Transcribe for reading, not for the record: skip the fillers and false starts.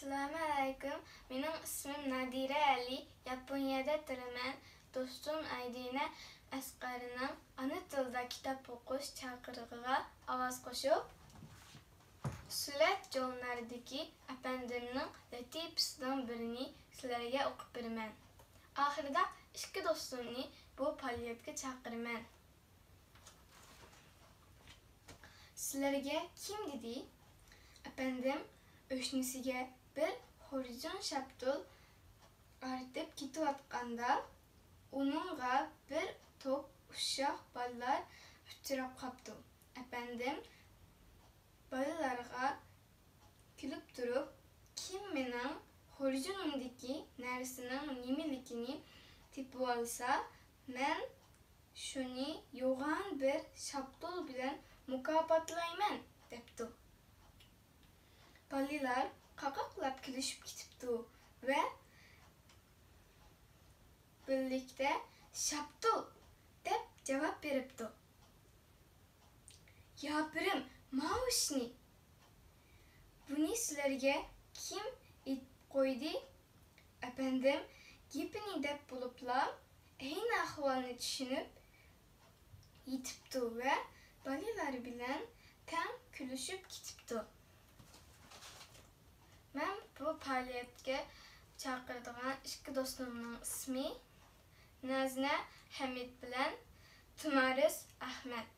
Assalamu alaykum. Benim ismim Nadire Ali. Yaponya'da tırmen. Dostum Aydine Asqar'ın ana tilda kitap okuş çağırığa avaz koşup Sület yollardaki efendimnin latifisinden birini sizlerge okup berimen. Ahırda iki dostumni bu paliyetke çağırmen. Sizlerge kim dedi? Efendim, öşnisiga bir horizon şaptul artıp kitip atqanda onunğa bir top uşaq ballar uçurap qaptı. Efendim, balalarga külüp durup kim menin horizonumdaki nersinin nimilikini tipip alsa men şunu yoğan bir şaptul bilen mukapatlayman depti. Balilar qaqaqlap külüşüp gitipti ve birlikte şaptul dep cevap beripti. Yapirim, mauşni. Buni sizlerge kim it koydu? Efendim, gipini dep bulupla aynı ahvalını düşünüp yitipti ve balilar bilen tem külüşüp gitipti. Ben bu paliyetke çağırdığım iki dostumun ismi Nazne Hamid bilen Tumaris Ahmet.